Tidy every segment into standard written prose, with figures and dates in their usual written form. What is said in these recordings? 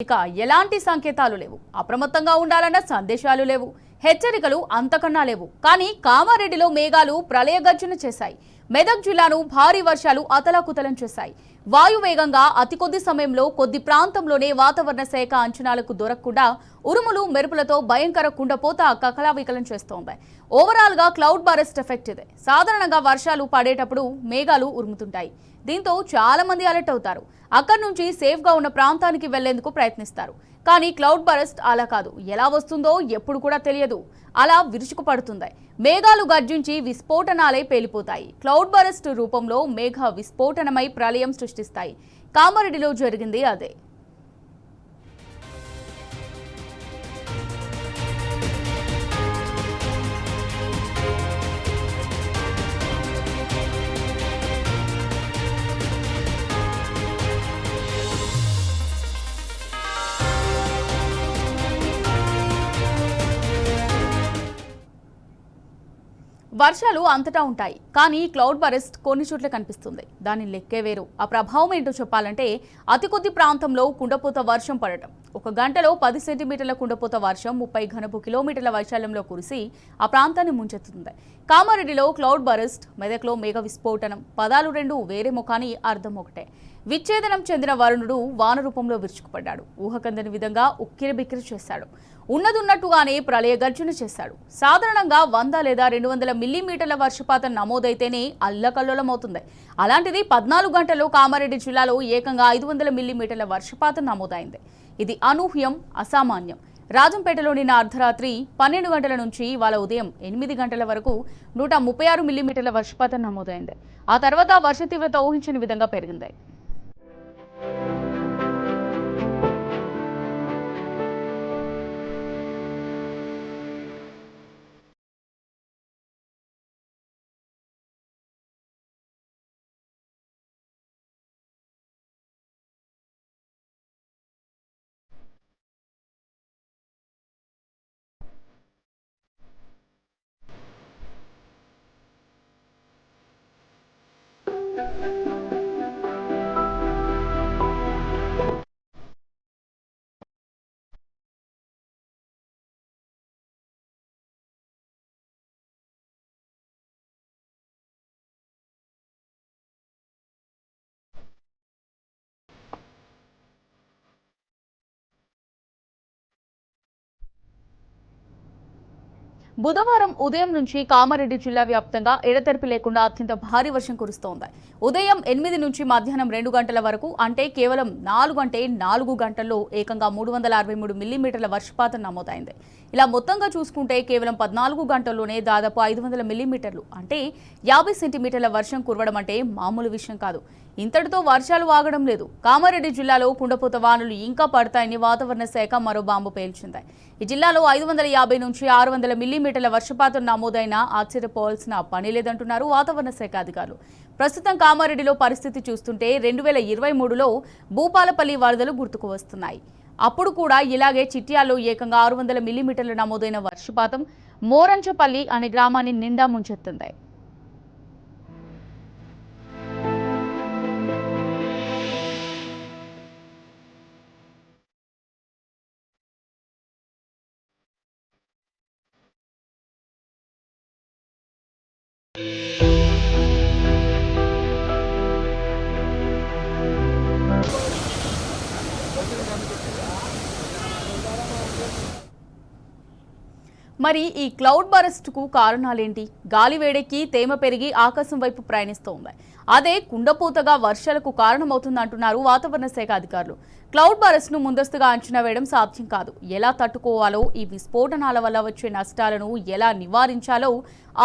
ఇక ఎలాంటి సంకేతాలు లేవు, అప్రమత్తంగా ఉండాలన్న సందేశాలు లేవు, హెచ్చరికలు అంతకన్నా లేవు. కానీ కామారెడ్డిలో మేఘాలు ప్రళయగర్జన చేశాయి. మెదక్ జిల్లాను భారీ వర్షాలు అతలాకుతలం చేశాయి. వాయువేగంగా అతి కొద్ది సమయంలో కొద్ది ప్రాంతంలోనే వాతావరణ శాఖ అంచనాలకు దొరకకుండా ఉరుములు మెరుపులతో భయంకర కుండపోత కకలావికలం చేస్తోంది. ఓవరాల్ గా క్లౌడ్ బరస్ట్ ఎఫెక్ట్ ఇదే. సాధారణంగా వర్షాలు పడేటప్పుడు మేఘాలు ఉరుముతుంటాయి. దీంతో చాలా మంది అలర్ట్ అవుతారు. అక్కడి నుంచి సేఫ్ గా ఉన్న ప్రాంతానికి వెళ్లేందుకు ప్రయత్నిస్తారు. కానీ క్లౌడ్ బరస్ట్ అలా కాదు. ఎలా వస్తుందో ఎప్పుడు కూడా తెలియదు. అలా విరుచుకుపడుతుంది. మేఘాలు గర్జించి విస్ఫోటనాలై పేలిపోతాయి. క్లౌడ్ బరస్ట్ రూపంలో మేఘ విస్ఫోటనమై ప్రళయం సృష్టిస్తాయి. కామారెడ్డిలో జరిగింది అదే. వర్షాలు అంతటా ఉంటాయి, కానీ క్లౌడ్ బరస్ట్ కొన్ని చోట్ల కనిపిస్తుంది. దాని లెక్కే వేరు. ఆ ప్రభావం ఏంటో చెప్పాలంటే అతి కొద్ది ప్రాంతంలో కుండపోత వర్షం పడటం. ఒక గంటలో 10 సెంటీమీటర్ల కుండపోత వర్షం 30 ఘనపు కిలోమీటర్ల వైశాల్యంలో కురిసి ఆ ప్రాంతాన్ని ముంచెత్తుతుంది. కామారెడ్డిలో క్లౌడ్ బరస్ట్, మెదక్లో మేఘ విస్ఫోటనం, పదాలు రెండు వేరే ముఖాని అర్థం ఒకటే. విచ్ఛేదనం చెందిన వరుణుడు వాన రూపంలో విరుచుకుపడ్డాడు. ఊహకందని విధంగా ఉక్కిరిబిక్కిరి చేశాడు. ఉన్నదున్నట్టుగానే ప్రళయ గర్జన చేశాడు. సాధారణంగా 100 లేదా 200 మిల్లీమీటర్ల వర్షపాతం నమోదైతేనే అల్లకల్లోలమవుతుంది. అలాంటిది 14 గంటల్లో కామారెడ్డి జిల్లాలో ఏకంగా 500 మిల్లీమీటర్ల వర్షపాతం నమోదైంది. ఇది అనూహ్యం, అసామాన్యం. రాజంపేటలో నిన్న అర్ధరాత్రి 12 గంటల నుంచి ఇవాళ ఉదయం 8 గంటల వరకు 136 మిల్లీమీటర్ల వర్షపాతం నమోదైంది. ఆ తర్వాత వర్ష తీవ్రత ఊహించని విధంగా పెరిగింది. బుధవారం ఉదయం నుంచి కామారెడ్డి జిల్లా వ్యాప్తంగా ఎడతెరిపి లేకుండా అత్యంత భారీ వర్షం కురుస్తోంది. ఉదయం 8 నుంచి మధ్యాహ్నం 2 గంటల వరకు, అంటే కేవలం 4 గంటల్లో ఏకంగా 363 మిల్లీమీటర్ల వర్షపాతం నమోదైంది. ఇలా మొత్తంగా చూసుకుంటే కేవలం 14 గంటల్లోనే దాదాపు 500 మిల్లీమీటర్లు, అంటే 50 సెంటీమీటర్ల వర్షం కురవడం అంటే మామూలు విషయం కాదు. ఇంతటితో వర్షాలు ఆగడం లేదు. కామారెడ్డి జిల్లాలో కుండపోత వానలు ఇంకా పడతాయని వాతావరణ శాఖ మరో బాంబు పేల్చింది. ఈ జిల్లాలో 550 నుంచి 600 మిల్లీమీటర్ల వర్షపాతం నమోదైనా ఆశ్చర్యపోవాల్సిన పని లేదంటున్నారు వాతావరణ శాఖ అధికారులు. ప్రస్తుతం కామారెడ్డిలో పరిస్థితి చూస్తుంటే 2023లో భూపాలపల్లి వరదలు గుర్తుకు వస్తున్నాయి. అప్పుడు కూడా ఇలాగే చిట్యాల్లో ఏకంగా 600 మిల్లీమీటర్లు నమోదైన వర్షపాతం మోరంచపల్లి అనే గ్రామాన్ని నిండా ముంచెత్తింది. మరి ఈ క్లౌడ్ బరస్ట్ కు కారణాలేంటి? గాలి వేడెక్కి తేమ పెరిగి ఆకాశం వైపు ప్రయాణిస్తోంది. అదే కుండపోతగా వర్షాలకు కారణమవుతుందంటున్నారు వాతావరణ శాఖ అధికారులు. క్లౌడ్ బరస్ట్ ను ముందస్తుగా అంచనా వేయడం సాధ్యం కాదు. ఎలా తట్టుకోవాలో, ఈ విస్ఫోటనాల వల్ల వచ్చే నష్టాలను ఎలా నివారించాలో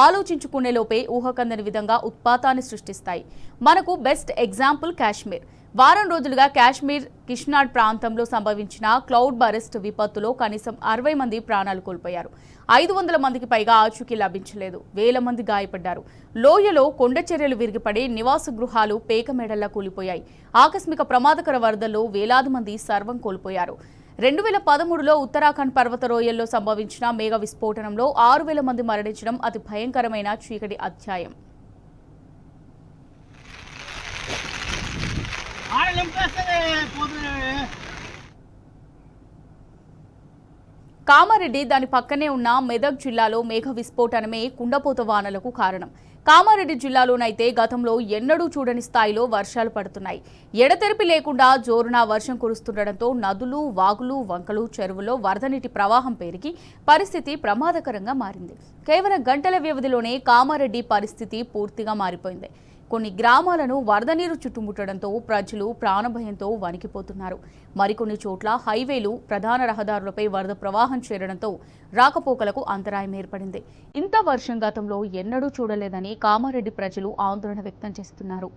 ఆలోచించుకునే లోపే ఊహకందని విధంగా ఉత్పాతాన్ని సృష్టిస్తాయి. మనకు బెస్ట్ ఎగ్జాంపుల్ కాశ్మీర్. వారం రోజులుగా కాశ్మీర్ కిష్నాడ్ ప్రాంతంలో సంభవించిన క్లౌడ్ బరస్ట్ విపత్తులో కనీసం 60 మంది ప్రాణాలు కోల్పోయారు. 500 మందికి పైగా ఆచూకీ లభించలేదు. వేల మంది గాయపడ్డారు. లోయలో కొండ చర్యలు విరిగిపడి నివాస గృహాలు పేకమేడల్లా కూలిపోయాయి. ఆకస్మిక ప్రమాదకర వరదల్లో వేలాది మంది సర్వం కోల్పోయారు. 2013లో ఉత్తరాఖండ్ పర్వత రోయల్లో సంభవించిన మేఘ విస్ఫోటనంలో 6000 మంది మరణించడం అతి భయంకరమైన చీకటి అధ్యాయం. కామారెడ్డి దాని పక్కనే ఉన్న మెదక్ జిల్లాలో మేఘ విస్ఫోటనమే కుండపోత వానలకు కారణం. కామారెడ్డి జిల్లాలోనైతే గతంలో ఎన్నడూ చూడని స్థాయిలో వర్షాలు పడుతున్నాయి. ఎడతెరిపి లేకుండా జోరున వర్షం కురుస్తుండటంతో నదులు, వాగులు, వంకలు, చెరువుల్లో వరద నీటి ప్రవాహం పెరిగి పరిస్థితి ప్రమాదకరంగా మారింది. కేవలం గంటల వ్యవధిలోనే కామారెడ్డి పరిస్థితి పూర్తిగా మారిపోయింది. కొన్ని గ్రామాలను వరద నీరు చుట్టుముట్టడంతో ప్రజలు ప్రాణభయంతో వణికిపోతున్నారు. మరికొన్ని చోట్ల హైవేలు, ప్రధాన రహదారులపై వరద ప్రవాహం చేరడంతో రాకపోకలకు అంతరాయం ఏర్పడింది. ఇంత వర్షం గతంలో ఎన్నడూ చూడలేదని కామారెడ్డి ప్రజలు ఆందోళన వ్యక్తం చేస్తున్నారు.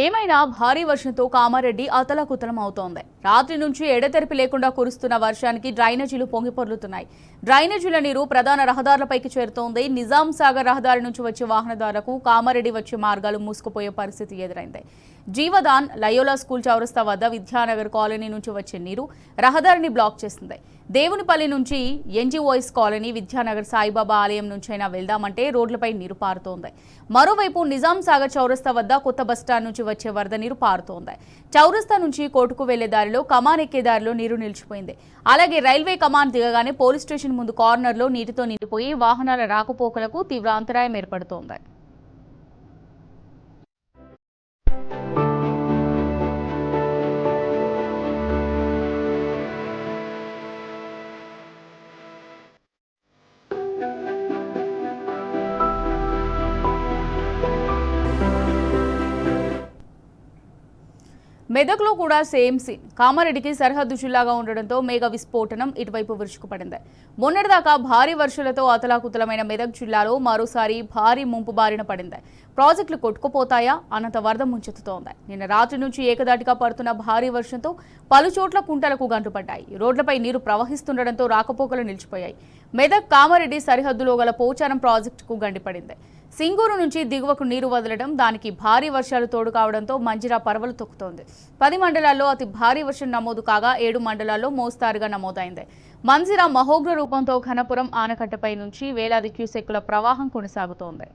ఏమైనా భారీ వర్షంతో కామారెడ్డి అతలాకుతలం అవుతోంది. రాత్రి నుంచి ఎడతెరిపి లేకుండా కురుస్తున్న వర్షానికి డ్రైనేజీలు పొంగిపొర్లుతున్నాయి. డ్రైనేజీల నీరు ప్రధాన రహదారులపైకి చేరుతోంది. నిజాం సాగర్ రహదారి నుంచి వచ్చే వాహనదారులకు కామారెడ్డి వచ్చే మార్గాలు మూసుకుపోయే పరిస్థితి ఎదురైంది. జీవదాన్ లయోలా స్కూల్ చౌరస్తా వద్ద విద్యానగర్ కాలనీ నుంచి వచ్చే నీరు రహదారిని బ్లాక్ చేసింది. దేవునిపల్లి నుంచి ఎన్జీఓఎస్ కాలనీ, విద్యానగర్ సాయిబాబా ఆలయం నుంచైనా వెళ్దామంటే రోడ్లపై నీరు పారుతోంది. మరోవైపు నిజాం సాగర్ చౌరస్తా వద్ద కొత్త బస్టాండ్ నుంచి వచ్చే వరద నీరు పారుతోంది. చౌరస్తా నుంచి కోర్టుకు వెళ్లే దారిలో, కమాన్ ఎక్కే దారిలో నీరు నిలిచిపోయింది. అలాగే రైల్వే కమాన్ దిగగానే పోలీస్ స్టేషన్ ముందు కార్నర్లో నీటితో నిండిపోయి వాహనాల రాకపోకలకు తీవ్ర అంతరాయం ఏర్పడుతోంది. మెదక్లో కూడా సేమ్ సీన్. కామారెడ్డికి సరిహద్దు జిల్లాగా ఉండడంతో మేఘ విస్ఫోటనం ఇటువైపు విరుచుకుపడింది. మొన్నటిదాకా భారీ వర్షాలతో అతలాకుతలమైన మెదక్ జిల్లాలో మరోసారి భారీ ముంపు బారిన పడింది. ప్రాజెక్టులు కొట్టుకుపోతాయా అన్నంత వరద ముంచెత్తుతోంది. నిన్న రాత్రి నుంచి ఏకదాటిగా పడుతున్న భారీ వర్షంతో పలుచోట్ల కుంటలకు గంటుపడ్డాయి. రోడ్లపై నీరు ప్రవహిస్తుండటంతో రాకపోకలు నిలిచిపోయాయి. మెదక్ కామారెడ్డి సరిహద్దులో గల పోచారం ప్రాజెక్టుకు గండిపడింది. సింగూరు నుంచి దిగువకు నీరు వదలడం, దానికి భారీ వర్షాలు తోడు కావడంతో మంజిరా పరవలు తొక్కుతోంది. 10 మండలాల్లో అతి భారీ వర్షం నమోదు కాగా 7 మండలాల్లో మోస్తారుగా నమోదైంది. మంజిరా మహోగ్ర రూపంతో ఘనపురం ఆనకట్టపై నుంచి వేలాది క్యూసెక్కుల ప్రవాహం కొనసాగుతోంది.